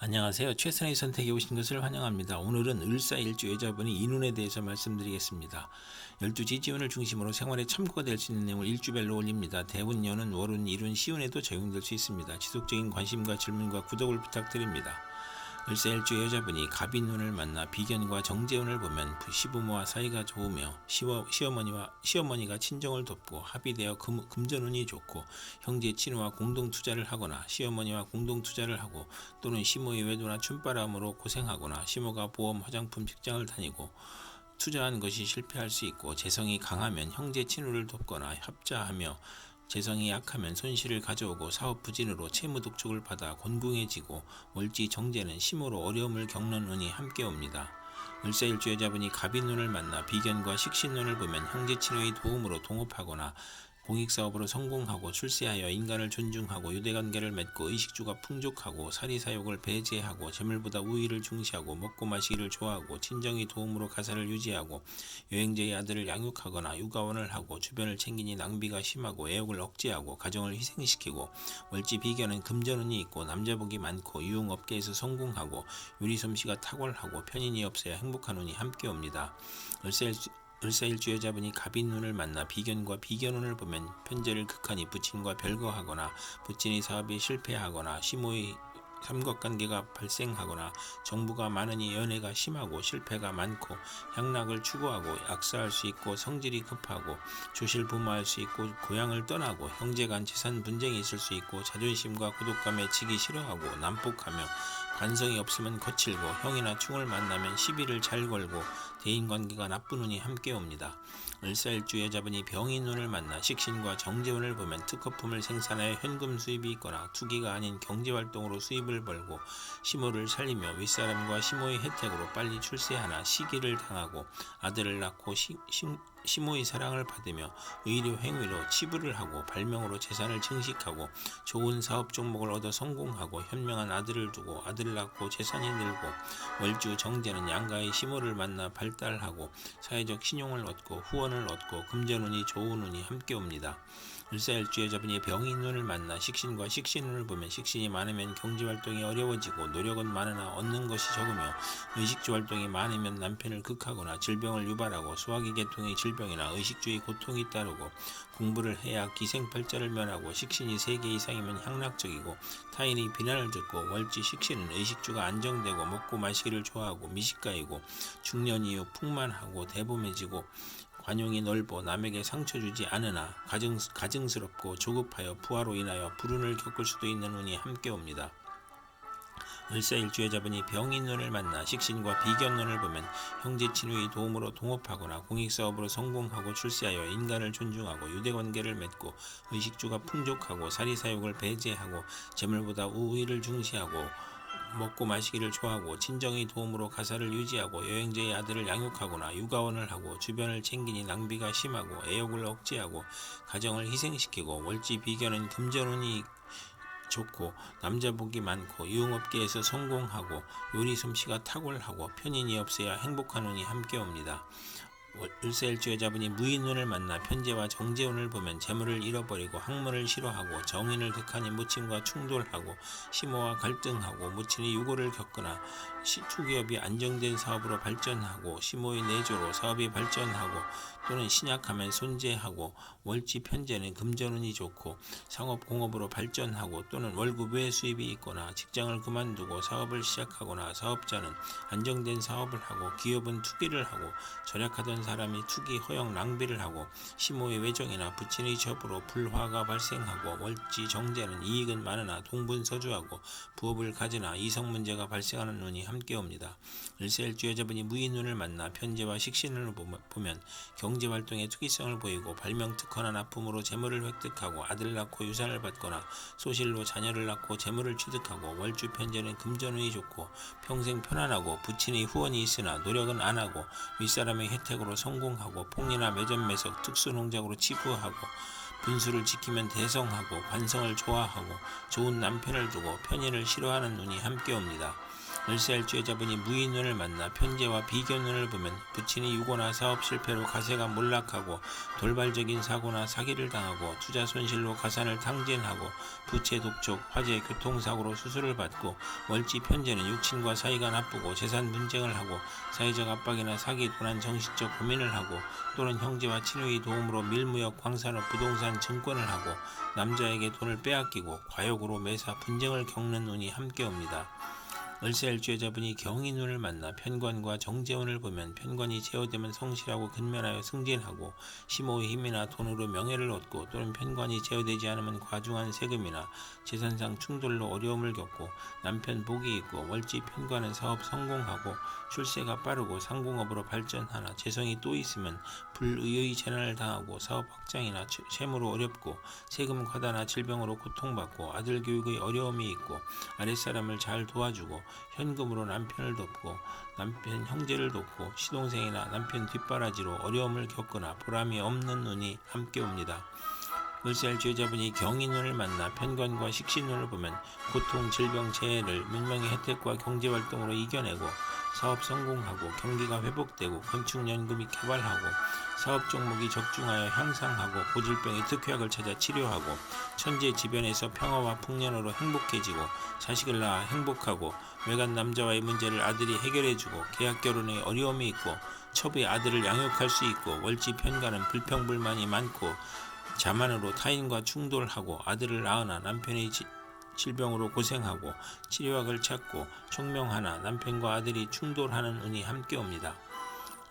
안녕하세요. 최선의 선택에 오신 것을 환영합니다. 오늘은 을사일주 여자분이 인운에 대해서 말씀드리겠습니다. 12지지운을 중심으로 생활에 참고가 될 수 있는 내용을 일주별로 올립니다. 대운, 연운, 월운, 일운, 시운에도 적용될 수 있습니다. 지속적인 관심과 질문과 구독을 부탁드립니다. 을사일주 여자분이 갑인운을 만나 비견과 정제운을 보면 시부모와 사이가 좋으며 시어머니가 친정을 돕고 합의되어 금전운이 좋고 형제 친구와 공동 투자를 하거나 시어머니와 공동 투자를 하고 또는 시모의 외도나 춤바람으로 고생하거나 시모가 보험, 화장품, 직장을 다니고 투자한 것이 실패할 수 있고 재성이 강하면 형제 친구를 돕거나 합자하며 재성이 약하면 손실을 가져오고 사업 부진으로 채무 독촉을 받아 곤궁해지고 월지 정제는 심으로 어려움을 겪는 운이 함께 옵니다. 을사일주 여자분이 갑인운을 만나 비견과 식신운을 보면 형제 친구의 도움으로 동업하거나 공익사업으로 성공하고 출세하여 인간을 존중하고 유대관계를 맺고 의식주가 풍족하고 사리사욕을 배제하고 재물보다 우위를 중시하고 먹고 마시기를 좋아하고 친정의 도움으로 가사를 유지하고 여행자의 아들을 양육하거나 육아원을 하고 주변을 챙기니 낭비가 심하고 애욕을 억제하고 가정을 희생시키고 월지 비견은 금전운이 있고 남자복이 많고 유흥업계에서 성공하고 요리솜씨가 탁월하고 편인이 없어야 행복한 운이 함께 옵니다. 을사일주 여자분이 갑인운을 만나 비견과 비견운을 보면 편제를 극하니 부친과 별거하거나 부친의 사업이 실패하거나 시모의 삼각관계가 발생하거나 정부가 많으니 연애가 심하고 실패가 많고 향락을 추구하고 약사할 수 있고 성질이 급하고 조실부모할 수 있고 고향을 떠나고 형제간 재산 분쟁이 있을 수 있고 자존심과 고독감에 지기 싫어하고 난폭하며 관성이 없으면 거칠고 형이나 충을 만나면 시비를 잘 걸고 대인관계가 나쁜 운이 함께 옵니다. 을사일주 여자분이 병인운을 만나 식신과 정제운을 보면 특허품을 생산하여 현금 수입이 있거나 투기가 아닌 경제활동으로 수입을 벌고 시모를 살리며 윗사람과 시모의 혜택으로 빨리 출세하나 시기를 당하고 아들을 낳고 시모의 사랑을 받으며 의료 행위로 치부를 하고 발명으로 재산을 증식하고 좋은 사업 종목을 얻어 성공하고 현명한 아들을 두고 아들을 낳고 재산이 늘고 월주 정제는 양가의 시모를 만나 발달하고 사회적 신용을 얻고 후원을 얻고 금전운이 좋은 운이 함께 옵니다. 을사일주 여자분이 병인운을 만나 식신과 식신운을 보면 식신이 많으면 경제활동이 어려워지고 노력은 많으나 얻는 것이 적으며 의식주 활동이 많으면 남편을 극하거나 질병을 유발하고 소화기 계통의 질병이나 의식주의 고통이 따르고 공부를 해야 기생팔자를 면하고 식신이 3개 이상이면 향락적이고 타인의 비난을 듣고 월지 식신은 의식주가 안정되고 먹고 마시기를 좋아하고 미식가이고 중년 이후 풍만하고 대범해지고 관용이 넓어 남에게 상처 주지 않으나 가증스럽고 조급하여 부하로 인하여 불운을 겪을 수도 있는 운이 함께 옵니다. 을사일주 여자분이 병인운을 만나 식신과 비견운을 보면 형제 친구의 도움으로 동업하거나 공익사업으로 성공하고 출세하여 인간을 존중하고 유대관계를 맺고 의식주가 풍족하고 사리사욕을 배제하고 재물보다 우위를 중시하고 먹고 마시기를 좋아하고 친정의 도움으로 가사를 유지하고 여행자의 아들을 양육하거나 육아원을 하고 주변을 챙기니 낭비가 심하고 애욕을 억제하고 가정을 희생시키고 월지 비견은 금전운이 좋고 남자복이 많고 유흥업계에서 성공하고 요리솜씨가 탁월하고 편인이 없어야 행복한 운이 함께 옵니다. 을사일주 여자분이 무인운을 만나 편제와 정제운을 보면 재물을 잃어버리고 학문을 싫어하고 정인을 극하니 무친과 충돌하고 시모와 갈등하고 무친이 유고를 겪거나 투기업이 안정된 사업으로 발전하고 시모의 내조로 사업이 발전하고 또는 신약하면 손재하고 월지 편제는 금전운이 좋고 상업공업으로 발전하고 또는 월급 외 수입이 있거나 직장을 그만두고 사업을 시작하거나 사업자는 안정된 사업을 하고 기업은 투기를 하고 절약하던 사람이 투기 허용 낭비를 하고 시모의 외정이나 부친의 접으로 불화가 발생하고 월지 정제는 이익은 많으나 동분서주하고 부업을 가지나 이성 문제가 발생하는 운이 함께 옵니다. 을사일주 여자분이 무인운을 만나 편제와 식신을 보면 경제활동에 투기성을 보이고 발명특허나 납품으로 재물을 획득하고 아들을 낳고 유산을 받거나 소실로 자녀를 낳고 재물을 취득하고 월주 편제는 금전운이 좋고 평생 편안하고 부친의 후원이 있으나 노력은 안하고 윗사람의 혜택으로 성공하고 폭리나 매점매석 특수농장으로 치부하고 분수를 지키면 대성하고 관성을 좋아하고 좋은 남편을 두고 편인을 싫어하는 운이 함께 옵니다. 을사일주여자분이 무인운을 만나 편재와 비견운을 보면 부친이 유고나 사업 실패로 가세가 몰락하고 돌발적인 사고나 사기를 당하고 투자 손실로 가산을 탕진하고 부채 독촉, 화재, 교통사고로 수술을 받고 월지 편재는 육친과 사이가 나쁘고 재산 분쟁을 하고 사회적 압박이나 사기, 도난, 정신적 고민을 하고 또는 형제와 친구의 도움으로 밀무역, 광산업, 부동산, 증권을 하고 남자에게 돈을 빼앗기고 과욕으로 매사 분쟁을 겪는 운이 함께 옵니다. 을사일주여자분이 경인운을 만나 편관과 정재운을 보면 편관이 제어되면 성실하고 근면하여 승진하고 심호의 힘이나 돈으로 명예를 얻고 또는 편관이 제어되지 않으면 과중한 세금이나 재산상 충돌로 어려움을 겪고 남편 복이 있고 월지 편관은 사업 성공하고 출세가 빠르고 상공업으로 발전하나 재성이 또 있으면 불의의 재난을 당하고 사업 확장이나 채무로 어렵고 세금 과다나 질병으로 고통받고 아들 교육의 어려움이 있고 아랫사람을 잘 도와주고 현금으로 남편을 돕고 남편 형제를 돕고 시동생이나 남편 뒷바라지로 어려움을 겪거나 보람이 없는 운이 함께 옵니다. 을사일주여자분이 경인운을 만나 편관과 식신운을 보면 고통, 질병, 재해를 문명의 혜택과 경제활동으로 이겨내고 사업 성공하고 경기가 회복되고 건축연금이 개발하고 사업 종목이 적중하여 향상하고 고질병이 특효약을 찾아 치료하고 천재지변에서 평화와 풍년으로 행복해지고 자식을 낳아 행복하고 외간 남자와의 문제를 아들이 해결해주고 계약 결혼에 어려움이 있고 첩의 아들을 양육할 수 있고 월지 편관은 불평불만이 많고 자만으로 타인과 충돌하고 아들을 낳으나 남편의 질병으로 고생하고 치료약을 찾고 총명하나 남편과 아들이 충돌하는 운이 함께 옵니다.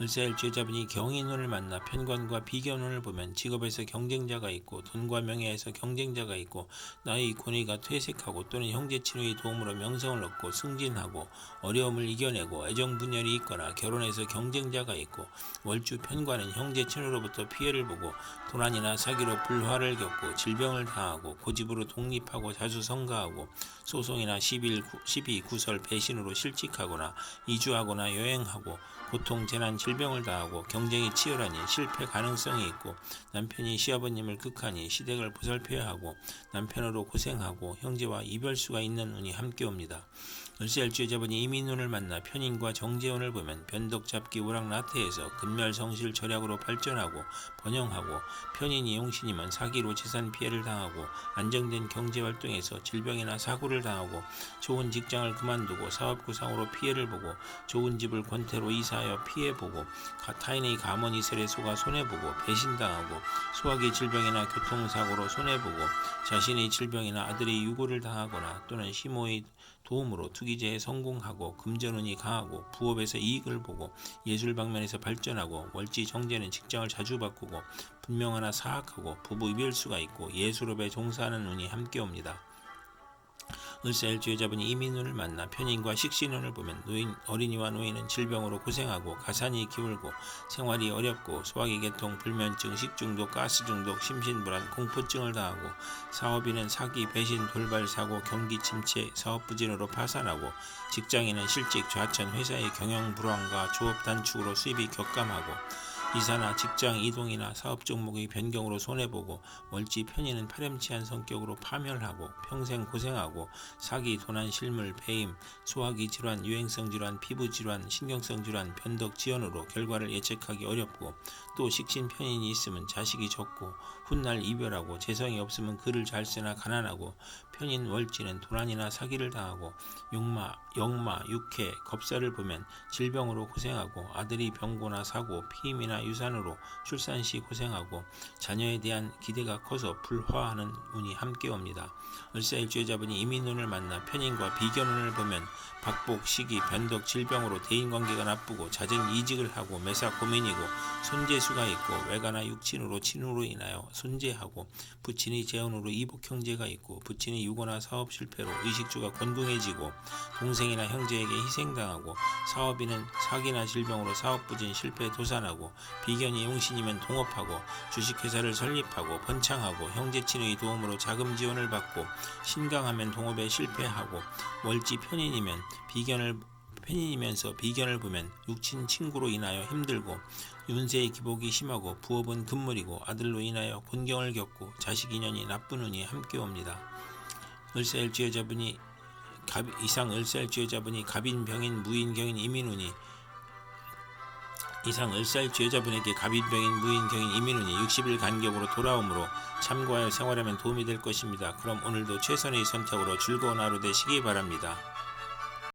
을사일주여자분이 경인운을 만나 편관과 비견운을 보면 직업에서 경쟁자가 있고 돈과 명예에서 경쟁자가 있고 나의 권위가 퇴색하고 또는 형제 친구의 도움으로 명성을 얻고 승진하고 어려움을 이겨내고 애정분열이 있거나 결혼에서 경쟁자가 있고 월주 편관은 형제 친구로부터 피해를 보고 도난이나 사기로 불화를 겪고 질병을 당하고 고집으로 독립하고 자주 성가하고 소송이나 시비, 구설, 배신으로 실직하거나 이주하거나 여행하고 고통, 재난, 질병을 당하고 경쟁이 치열하니 실패 가능성이 있고 남편이 시아버님을 극하니 시댁을 보살펴야 하고 남편으로 고생하고 형제와 이별수가 있는 운이 함께 옵니다. 을사일주여자분이 이민운을 만나 편인과 정재운을 보면 변덕, 잡기, 오락나태에서 근멸성실, 절약으로 발전하고 번영하고 편인이 용신이면 사기로 재산 피해를 당하고 안정된 경제활동에서 질병이나 사고를 당하고 좋은 직장을 그만두고 사업구상으로 피해를 보고 좋은 집을 권태로 이사하여 피해보고 타인의 가문이설에 속아 손해보고 배신당하고 소화기 질병이나 교통사고로 손해보고 자신의 질병이나 아들의 유고를 당하거나 또는 시모의 도움으로 투기제에 성공하고 금전운이 강하고 부업에서 이익을 보고 예술 방면에서 발전하고 월지 정제는 직장을 자주 바꾸고 분명하나 사악하고 부부 이별수가 있고 예술업에 종사하는 운이 함께 옵니다. 을사일주여자분이 이민운을 만나 편인과 식신운을 보면 어린이와 노인은 질병으로 고생하고 가산이 기울고 생활이 어렵고 소화기 계통, 불면증, 식중독, 가스중독, 심신불안, 공포증을 당하고 사업인은 사기, 배신, 돌발, 사고, 경기 침체, 사업 부진으로 파산하고 직장인은 실직, 좌천, 회사의 경영 불황과 조업 단축으로 수입이 격감하고 이사나 직장 이동이나 사업 종목의 변경으로 손해보고 월지 편인은 파렴치한 성격으로 파멸하고 평생 고생하고 사기, 도난, 실물, 배임, 소화기 질환, 유행성 질환, 피부 질환, 신경성 질환, 변덕, 지연으로 결과를 예측하기 어렵고 또 식신 편인이 있으면 자식이 적고 훗날 이별하고 재성이 없으면 글을 잘 쓰나 가난하고 편인 월지는 도난이나 사기를 당하고 역마, 육해, 겁사를 보면 질병으로 고생하고 아들이 병고나 사고, 피임이나 유산으로 출산 시 고생하고 자녀에 대한 기대가 커서 불화하는 운이 함께 옵니다. 을사일주여자분이 이민운을 만나 편인과 비견운을 보면 박복, 시기, 변덕, 질병으로 대인관계가 나쁘고 잦은 이직을 하고 매사 고민이고 손재수가 있고 외가나 육친으로 친으로 인하여 손재하고 부친이 재혼으로 이복 형제가 있고 부친이 유고나 사업 실패로 의식주가 곤궁해지고 동생이나 형제에게 희생당하고 사업인은 사기나 질병으로 사업부진 실패 도산하고 비견이 용신이면 동업하고 주식회사를 설립하고 번창하고 형제친의 도움으로 자금 지원을 받고 신강하면 동업에 실패하고 월지 편인이면서 비견을 보면 육친 친구로 인하여 힘들고 운세의 기복이 심하고 부업은 금물이고 아들로 인하여 곤경을 겪고 자식 인연이 나쁜 운이 함께 옵니다. 을사일주여자분이 이상 을사일주 여자분이 갑인, 병인, 무인, 경인, 이민운이 이상 을사일주 여자분에게 갑인, 병인, 무인, 경인, 이민운이 60일 간격으로 돌아오므로 참고하여 생활하면 도움이 될 것입니다. 그럼 오늘도 최선의 선택으로 즐거운 하루 되시기 바랍니다.